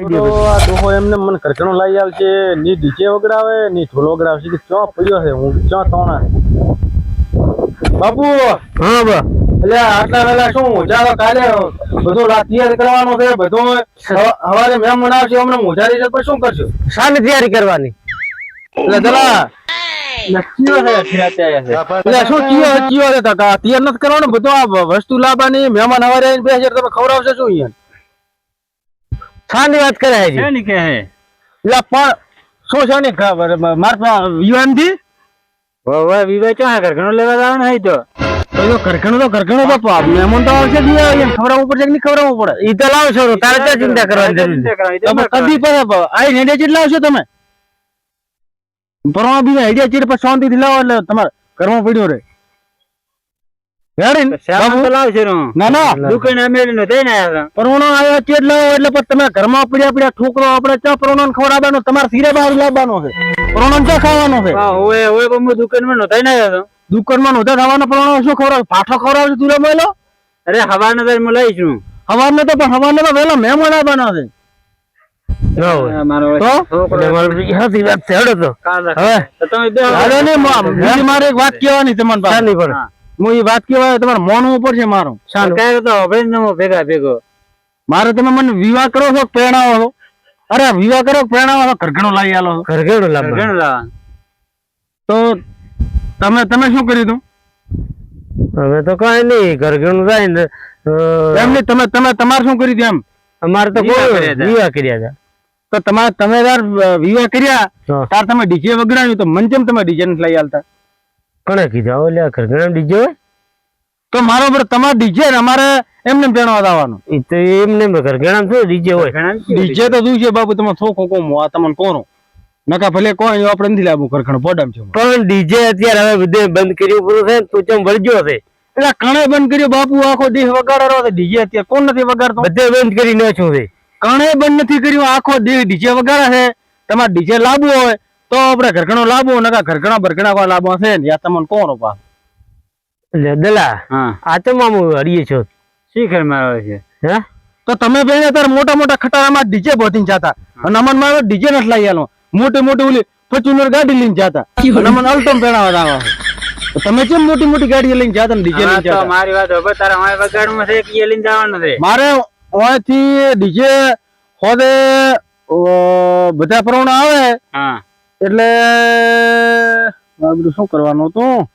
તો આ ડોહો એમને મને કરકણો લાવી આવશે ની ડીજે વગડાવે ની ઢોલ વગડાવે છે કે ચો પડ્યો છે હું ચો તોણા બાપુ હા બા એટલે આટલા વેલા શું મોજારો કાલે બધું તૈયાર કરવાનો છે બધું હવારે મેમ મનાવશે હમણાં મોજારી છે શું કરશો શાની તૈયારી કરવાની એટલે જલા શું કીયો છે તૈયાર નથી કરવાનું બધું આ વસ્તુ લાવવાની મહેમાન હવારે આવીને બેસે તમે ખવડાવશે શું અહીંયા શાની વાત કરે છે એટલે પણ શું છે ને મારા યુવાન થી વિવાહ ક્યાં ઘરઘણો લેવા જવાનું હોય તો કરકણો બાપા મહેમાન તો આવશે ખવડાવવું પડશે કે નહીં ખવડાવવું પડે ઈ તો લાવશો તારે ક્યાં ચિંતા કરવાની જરૂર કદી આઈ હેડિયા ચીટ લાવશો તમે પરવા બીજા હેડિયા ચીટ પર શાંતિ થી લાવો એટલે તમારે ઘરમાં પડ્યો રે તમે ઘરમાં પડ્યા ઠોકરો આપણે ચા પરોણો ખવડાવવાનો તમારે સિરે બહાર લાવવાનો છે પરોણો ચા ખાવાનો છે દુકાનમાં નોંધા થવાનો પરોણો શું ખવડાવ પાઠો ખવડાવશે તું રમેલો અરે હવાનો લઈશું હવારનો તો પણ હવારનો તો વહેલો મહેમાન આવવાના છે મારે એક વાત કેવાની તમને હું એ વાત કેવાય તમારે મોનવું પડશે મારું ભેગા ભેગો મારે તમે મને વિવાહ કરો છો પ્રેરણાવો છો અરે વિવાહ કરો પ્રેરણાવો છો ઘરઘણો લાવી આલો ઘરઘણો લાવવા તો તમે શું કર્યું તું અમે તો કઈ નઈ ઘરઘણું જાય ને એમ નહીં તમે તમારે શું કર્યું એમ અમારે તો વિવાહ કર્યા હતા તો તમે તાર વિવાહ કર્યા તાર તમે ડીજે વગડાવ્યું તો મને કેમ તમે ડીજે નથી લઈ આલતા કોને કીધું ઓલે ઘરઘણા ડીજે હોય તો મારો પર તમારે ડીજે અમારે એમને ભેણવા આવવાનું એ તો એમને ઘરઘણા શું ડીજે હોય ડીજે તો શું છે બાબુ તમે થોકો કોમો આ તમને કોનો નકા ભલે કોઈ આપણે નથી લાવવું ઘરઘણ પોડામ છે પણ ડીજે અત્યારે હવે બધે બંધ કર્યું પૂરું છે તું ચમ વળગ્યો છે એટલે કણે બંધ કર્યું બાપુ આખો દેહ વગાડવાનો છે ડીજે અત્યારે કોણ નથી વગાડતો બધે બંધ કરી નાખ્યું છે કણે બંધ નથી કર્યું આખો દેહ ડીજે વગાડે છે તમારે ડીજે લાવવું હોય તો આપણે ઘરઘણો લાવવો નકા ઘરઘણા બરઘણા કોઈ લાવવા છે ને યા તમને કોણ પા એટલે દલા આ તો મામુ હડીએ છો શીખર મારો છે હે તો તમે બેને અત્યારે મોટા મોટા ખટારામાં ડીજે બોધીને જતા અને અમન માં ડીજે નથી લઈ આલો મોટી મોટી ઓલી ફોર્ચ્યુનર ગાડી લઈને જતા અને અમન અલ્ટમ પહેરાવા આવે તમે કેમ મોટી મોટી ગાડી લઈને જતા ને ડીજે લઈને જતા મારી વાત હવે તારા મારે વગાડમાં છે કે લઈને જવાનું છે મારે ઓયથી ડીજે હોદે બધા પ્રમાણ આવે એટલે બધું શું કરવાનું હતું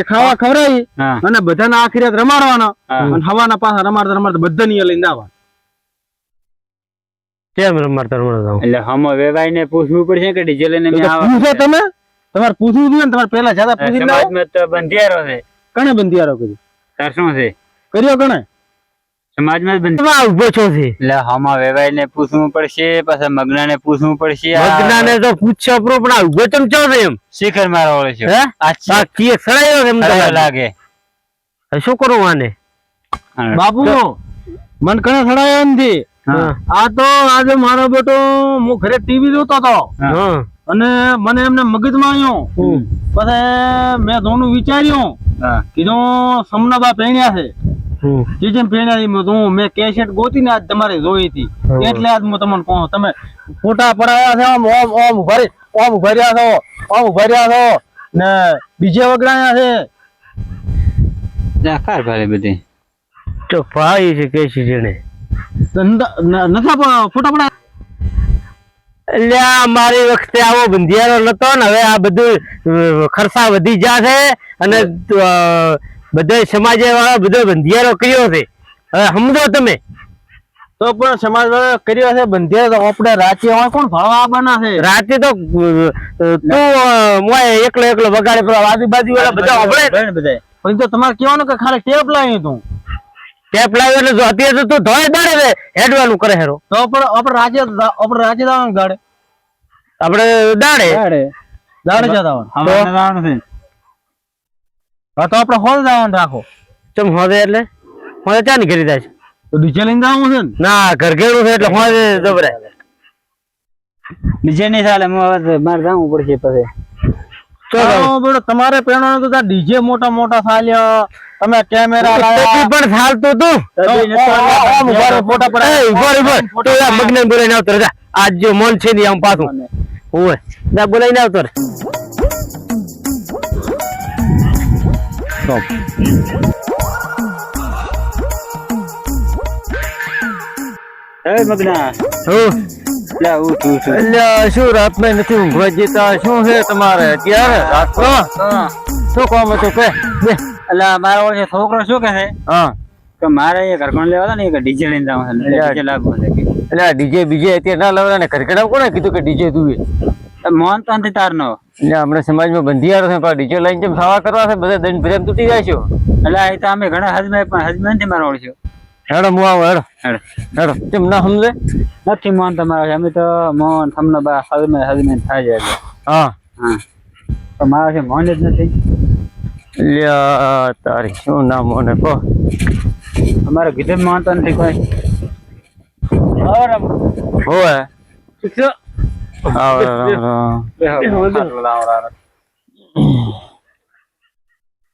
ખાવા ખવડાવી અને બધાને આખી રાત રમાડવાના અને હવાના પાછા રમાડતા બધાની લઈને આવવા કેમ રમાડતા એટલે હમો વેવાઈ ને પૂછવું પડશે કે ડીજે લઈને પૂછો તમે તમારે પૂછવું જોઈએ ને તમારે પેલા જ્યાદા પૂછી બંધિયારો છે કણે બંધિયારો કર્યો તાર શું છે કર્યો કણે સમાજમાં ઉભો છો છે એટલે હમો વેવાઈ ને પૂછવું પડશે પાછા મગના ને પૂછવું પડશે મગના ને તો પૂછ્યો પણ ઉભો ચમચો છે એમ શિખર મારો છે આ કી સડાયો એમ લાગે શું કરું આને બાપુ મન કણે સડાયો નથી આ તો આજે મારો બેટો હું ઘરે ટીવી જોતો હતો અને મને એમને મગજમાં આવ્યો પછી મેં ધોનું વિચાર્યું કીધું સમનાબા પહેણ્યા છે જેમ પહેણ્યા મેં કેસેટ ગોતી ને આજ તમારે જોઈ હતી એટલે આજ હું તમને કહું તમે ફોટા પડાયા છે ઓમ ઉભા રહ્યા છો ને બીજે વગડાયા છે બધી તો ભાઈ છે કેસી જેને ફોટા પડા એટલે મારી વખતે આવો બંધિયારો નતો ને હવે આ બધું ખર્ચા વધી ગયા છે અને બધા સમાજ વાળા બધો બંધિયારો કર્યો છે હવે સમજો તમે તો પણ સમાજ વાળા કર્યો છે બંધિયારો તો આપણે રાતે કોણ ભાળવા આવવાના છે રાતે તો તું એકલો વગાડે આજુબાજુ વાળા બધા પણ તો તમારે કેવાનું કે ખાલી ટેપ લાવી તું ટેપ લાવ્યો એટલે જો અત્યારે તો તું ધોય દાડે હેડવાનું કરે હેરો તો આપણે રાજે દાવાનું દાડે આપણે દાડે જતા તો આપણે હોલ જવાનું રાખો ચમ હોદે એટલે હોદે ચા ની કરી જાય છે તો ડીજે લઈને જવાનું છે ને ના ઘરઘેડું છે એટલે હોદે જબરાય ડીજે નહીં ચાલે મારે જવું પડશે પછી બોલો તમારે પેણો તો ડીજે મોટા મોટા સાલ્યા તમે કેમેરા લાવ્યા પણ ચાલતું તું ફોટા પડાય મગ્ન બોલાઈને આવતો રે આજ જો મન છે ને આમ પાછું ઓય ના બોલાઈને આવતો રે મગના શું રાત માં નથી ઊંઘવા જતા શું છે તમારે અત્યારે રાત શું કામ હતું કે એટલે મારો ઓળખે છોકરો શું કે છે હા કે મારે એ ઘરકોણ લેવા ને એક ડીજે લઈને જવાનું છે ડીજે લાવવું છે એટલે ડીજે બીજે અત્યારે ના લાવવા ને ઘરકડા કોને કીધું કે ડીજે તું મોહન તો નથી તારનો એટલે હમણાં સમાજમાં બંધિયારો છે પણ ડીજે લઈને જેમ ખાવા કરવા છે બધા દંડ પ્રેમ તૂટી જાય છે એટલે એ તો અમે ઘણા હજમે પણ હજમે નથી મારો ઓળખ્યો હેડો હું આવું હેડો હેડો હેડો કેમ ના સમજે નથી મોહન તમારો અમે તો મોહન તમને બા હજમે હજમે થાય છે એટલે હા હા તો મારો છે મોહન જ નથી લ્યા તારી શું નામ મને કહો અમારે કીધું મોહન તો નથી કોઈ હોય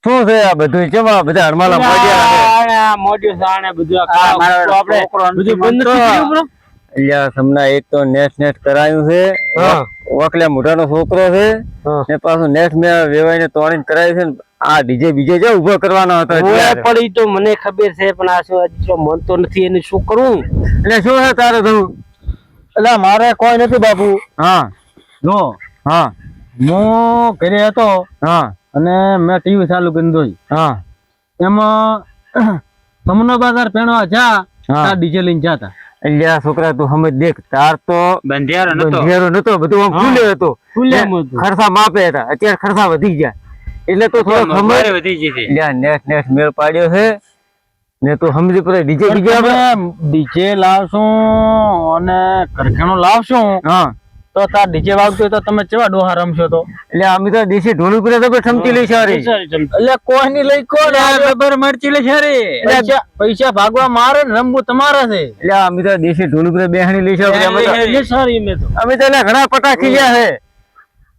શું છે આ બધું કેવા બધા હરમાલા મોઢિયા એક તો નેટ કરાયું છે ઓકલે મોઢાનો છોકરો છે ને પાછું નેટ મેં વેવાઈને તોડીને કરાયું છે ને આ ડીજે બીજે જે ઉભો કરવાનો હતો પડી તો મને ખબર છે પણ આ શું મન તો નથી એને શું કરવું એટલે શું છે તારે થયું એટલે મારે કોઈ નથી બાપુ હા જો હા હું ઘરે હતો હા અને મેં ટીવી ચાલુ કરી દોઈ હા એમાં સમનો બાજાર પેણવા જા હા ડીજે લઈને જાતા એટલે આ છોકરા તું સમજ દેખ તાર તો બંધિયારો નતો બધું આમ ખુલ્યો હતો ખર્ચા માપે હતા અત્યારે ખર્ચા વધી ગયા એટલે તો થોડો સમજ વધી ગઈ નેટ મેળ પાડ્યો છે ને તું સમજી પડે ડીજે ડીજે લાવશું અને કરખેણું લાવશું હા તો તાર ડીજે વાગતું તો તમે કેવા ડોહા રમશો તો એટલે અમે તો દેશી ઢોલ ઉપર તો ઠમકી લઈ સારી એટલે કોઈ ની લઈ કોણ ખબર મરચી લે છે પૈસા ભાગવા મારે ને રમવું તમારે છે એટલે અમે તો દેશી ઢોલ ઉપર બેહણી લઈ સારી અમે તો ઘણા પટાખી ગયા છે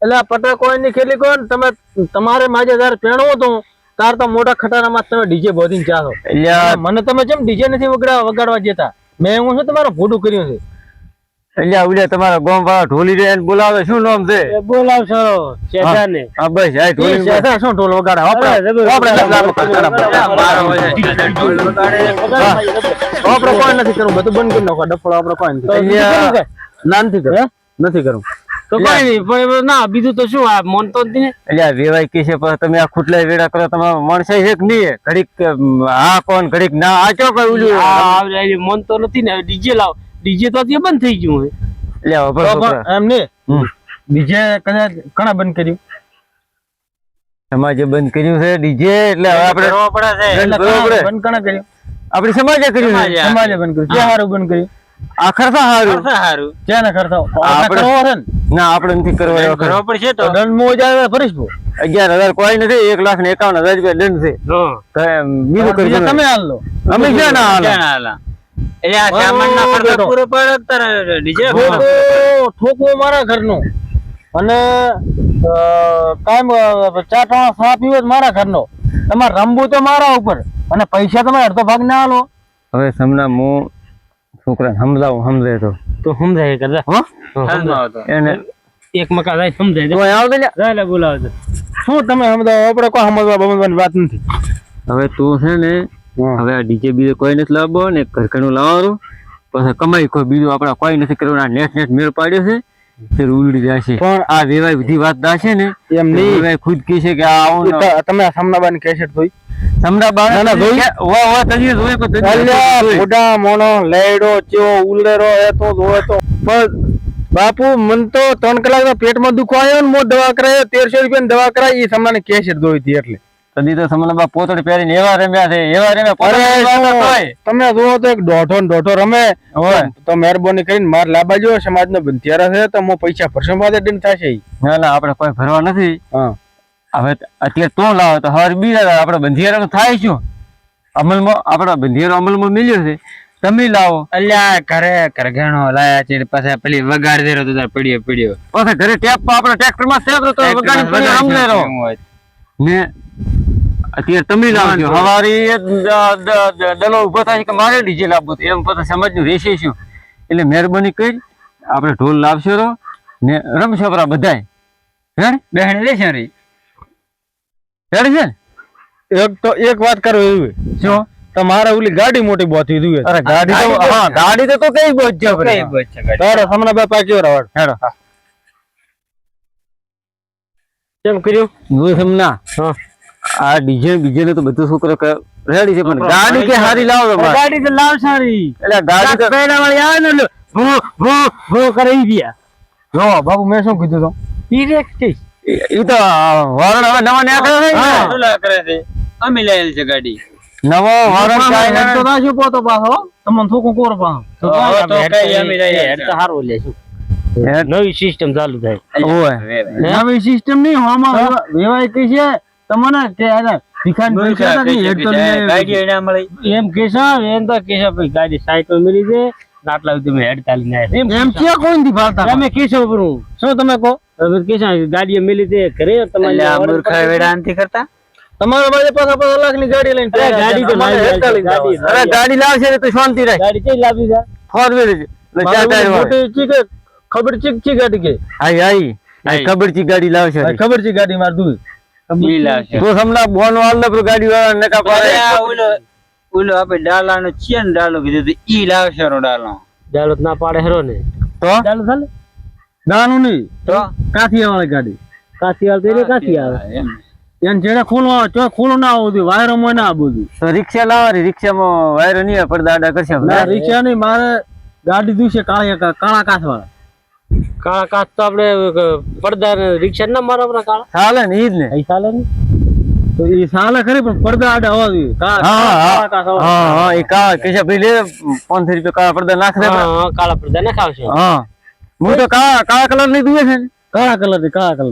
એટલે પટા કોઈ ની ખેલી કોણ તમે તમારે માજે તાર પેણવું હતું તાર તો મોટા ખટારામાં તમે ડીજે બોધીને ચાલો એટલે મને તમે જેમ ડીજે નથી વગાડવા જતા મેં હું શું તમારું ભોડું કર્યું છે એટલે આવડે તમારા ગામ વાળા ઢોલી રે બોલાવે શું નામ છે બોલાવશો ચેતાને હા બસ આ ઢોલી શેઠા શું ઢોલ વગાડે આપણે કોઈ નથી કરવું બધું બંધ કરી નાખો ડફળો આપણે કોઈ નથી ના નથી કરવું તો કોઈ નહીં ના બીજું તો શું આ મન તો જ એટલે વેવાય કે છે પણ તમે આ ખૂટલા વેડા કરો તમારા માણસાઈ છે કે નહીં ઘડીક હા કોણ ઘડીક ના આ ચો કઈ ઓલું મન તો નથી ને ડીજે લાવ ડીજે તો અત્યારે બંધ થઈ ગયું એટલે એમ ને ડીજે કદાચ ઘણા બંધ કર્યું સમાજે બંધ કર્યું છે ડીજે એટલે હવે આપણે બંધ ઘણા કર્યું આપડે સમાજે કર્યું સમાજે બંધ કર્યું ક્યાં સારું બંધ કર્યું આ ખર્ચા સારું ક્યાં ખર્ચો ના આપડે નથી કરવા પડશે તો દંડ મો જાય ભરીશ 11,000 કોઈ નથી 1,51,000 રૂપિયા દંડ છે બીજું કરી તમે હાલ લો અમે ક્યાં ના હાલ ઠોકવું મારા ઘરનું અને કાયમ ચાટવા સા પીવો મારા ઘરનો તમારે રમવું તો મારા ઉપર અને પૈસા તમે અડધો ભાગ ના આલો હવે સમના હું છોકરા સમજાવું સમજે તો સમજાય કરતા એને એક મકા જાય સમજાય તો આવ દે બોલાવજો શું તમે સમજાવો આપણે કોઈ સમજવાની વાત નથી હવે તું છે ને હવે આ ડીજે બીજે કોઈ નથી લાવવો ને ઘરનું લાવવાનું પછી કમાઈ કોઈ બીજું આપડે કોઈ નથી કરવાનું નેટ મેળ પાડ્યો છે ઉલડી જશે પણ આ વેવાય બધી વાત દાશે ને એમ નહીં ખુદ કહે છે કે આવું તમે સમનાબાની કેસેટ જોઈ સમનાબા મોટા મોનો લેડો ચો ઉલેરો એ તો જોવે તો બાપુ મન તો 3 કલાક પેટમાં દુખો આવ્યો ને મોટ દવા કરાયો 1300 રૂપિયા દવા કરાવી એ સમનાની કેસેટ જોઈ હતી એટલે કદી તો સમનાબા પોતડી પહેરીને એવા રમ્યા છે તમે જોવો તો એક દોઢો રમે તો મહેરબાની કરીને માર લાબાજો સમાજનો બંધિયારા છે તો હું પૈસા ભરસો માટે દંડ થશે ના આપણે કોઈ ભરવા નથી હવે અત્યારે તો લાવો તો હવે બીજા આપડે બંધિયારા થાય શું અમલમાં આપડા બંધિયારો અમલમાં મિલ્યો છે તમે લાવો અલ્યા ઘરે કરઘેણો લાયા છે પછી પેલી વગાડ દેરો તો તાર પડ્યો પછી ઘરે ટેપ આપણે ટ્રેક્ટર માં સેબ તો વગાડી પડ્યો અમને રહો ને અત્યારે તમે લાવજો હવારી દલો ઉભો થાય કે મારે ડીજે લાવવું એમ પછી સમજનું રહેશે શું એટલે મહેરબાની કરી આપણે ઢોલ લાવશો રહો ને રમશો પરા બધાય હેડ બેહણી લેશે રી હેડ છે એક વાત કરો એવી શું તમારે ઓલી ગાડી મોટી બોથી દુએ અરે ગાડી તો હા ગાડી તો કઈ બોજ્યો કઈ બોજ છે ગાડી તારે હમણા બાપા કેવો રવાડ હેડો કેમ કર્યું હું સમના હા આ ડીજે બીજે ને તો બધું છોકરો રેડી છે પણ ગાડી કે હારી લાવો ગાડી તો લાવ સારી એટલે ગાડી તો પેડા વાળી આવે ને એટલે ભો કરી ગયા જો બાબુ મેં શું કીધું તો ઈ તો વારણ હવે નવા ન્યા કરે છે અમે લાયેલ છે ગાડી નવો વારણ કાઈ તો ના પોતો પાછો તમને થોકું કોર પાછો તો કઈ અમે લઈએ હેડ તો હારો લે શું નવી સિસ્ટમ ચાલુ થાય ઓય નવી સિસ્ટમ નહીં આમાં વેવાય કઈ છે તમને કે આના ભિખાન પૈસા નથી હેડ તો ગાડી એના મળી એમ કેસા એમ તો કેસા ભાઈ ગાડી સાયકલ મળી છે આટલા સુધી મેં હેડ ચાલી ના એમ છે કોઈ નથી ફાલતા તમે કેસો બરું શું તમે કહો તમે કેસા ગાડી મળી તે ઘરે તમારે મૂર્ખા વેડાંતિ કરતા તમારા બાજુ 5 લાખ ની ગાડી લઈને ગાડી તો ગાડી અરે ગાડી લાવશે તો શાંતિ રાખ ગાડી કઈ લાવી જા ફોર વ્હીલ એટલે ચાર ટાયર મોટી ચીક ખબર ચીક ગાડી કે આઈ ખબર ચીક ગાડી લાવશે ખબર ચીક ગાડી માર દુઈ ઈ લાવશે તો સમલા બોન વાળને પર ગાડી વાળા નકા પાડે ઓલો આપણે ડાલાનો ચિયન ડાલો કીધું તો ઈ લાવશે રો ડાલો ના પાડે હેરો ને તો ડાલો ચાલે દાનું નહીં તો કાઠિયા વાળી ગાડી કાઠિયાલ તેરે કાઠિયાલ એમ એન જેડે ખોલો ના આવતું વાયરો માં ના બધું તો રિક્ષા લાવવાની રિક્ષામાં વાયરો નહીં પડદા આડા કરશે ના રિક્ષા નહીં મારે ગાડી દુશે કાળા કાચ વાળા કાળા કાચ તો આપણે પડદા રિક્ષા ના મારા કાળા ચાલે ને ઈ જ ને ચાલે ને તો ઈ ચાલે ખરી પણ પડદા આડા હોવા જોઈએ હા એ કાળા કેશે ભાઈ લે 500 રૂપિયા કાળા પડદા નાખ દે કાળા પડદા નાખાવશે હા હું તો કાળા કલર ની દુએ છે ને કાળા કલર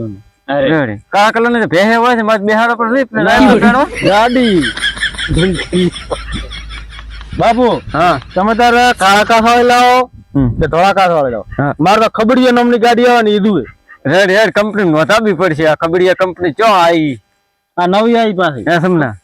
ની અરે કાળા કલર ની ભેહે હોય છે મારે બેહાડો પર ગાડી બાપુ હા તમે તારે કાળા કાચ વાળી લાવો કે ધોળા કાચ વાળી લાવો મારે તો ખબડિયા નામની ગાડી આવે ને એ દુએ રેડ કંપની નોંધાવી પડશે આ ખબડિયા કંપની ચો આવી આ નવી આવી પાસે સમના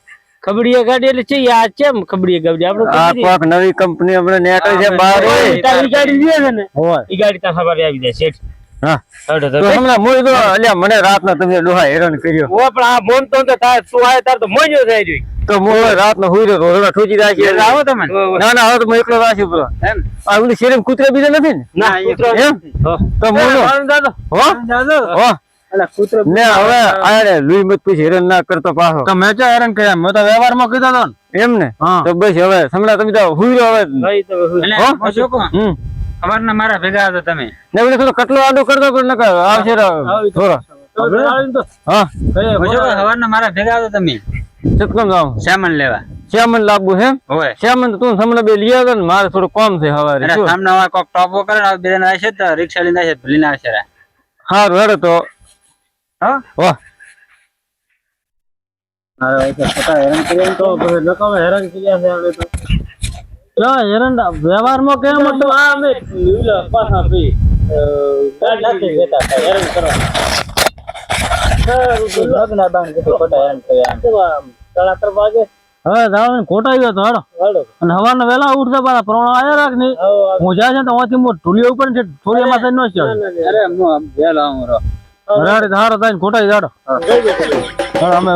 ખબડિયા ગાડી એટલે છે આ કેમ ખબડિયા ગાડી આપણે આ કોક નવી કંપની આપણે નીકળી છે બહાર તારી ગાડી છે ને હોય ઈ ગાડી તા ખબર આવી જાય શેઠ હા તો હમણાં મોય તો અલ્યા મને રાતનો તમે ડોહા હેરાન કર્યો ઓ પણ આ મોન તો થાય તું આય તાર તો મોજો થાય જોઈ તો મોય રાતનો હુઈ રહ્યો રોડા ઠોચી રાખી આવો તમે ના હવે તો હું એકલો રાખ્યો બરો એમ આ ઓલી શેરીમ કૂતરા બીજા નથી ને ના કૂતરો એમ તો મોનો હો હો અલા કૂતરો ને હવે આરે લુઈ મત પૂછ હેરાન ના કરતો પાછો તો મેં ચા હેરાન કર્યા મેં તો વ્યવહારમાં કીધા તો એમ ને તો બસ હવે સમલા તમે તો હુઈ રહ્યો હવે ભાઈ તો હો શોકો ખબર ના મારા ભેગા હતા તમે ને ઓલે થોડો કટલો આડો કરતો પણ નકા આવશે થોડો હા ખબર ના મારા ભેગા હતા તમે ચટકમ જાવ સામાન લેવા સામાન લાવવું હે હોય સામાન તું સમલા બે લઈ આવ્યો ને મારે થોડું કામ છે હવારે અરે સામને હવે કોક ટોપો કરે ને બેન આવશે તો રિક્ષા લઈને આવશે લઈને આવશે હારું હેડો તો હા વાહ અરે ભાઈ તો પતા હેરાન કર્યા તો નકામે હેરાન કર્યા છે આપણે તો હેરાન વ્યવહારમાં કેમ હતું આ અમે પાછા પી ગાડી નાખી દેતા હેરાન કરવા હવે જાવ ખોટા ગયો તો હેડો અને હવારના વેલા ઉઠતા પાછા પ્રોણો આવ્યા રાખ નહીં હું જાય છે તો ઓથી ઢોલિયા ઉપર છે ઢોલિયામાં થઈને નો છે અરે હું વેલા આવું રો હારો થાય ખોટા જાડો અમે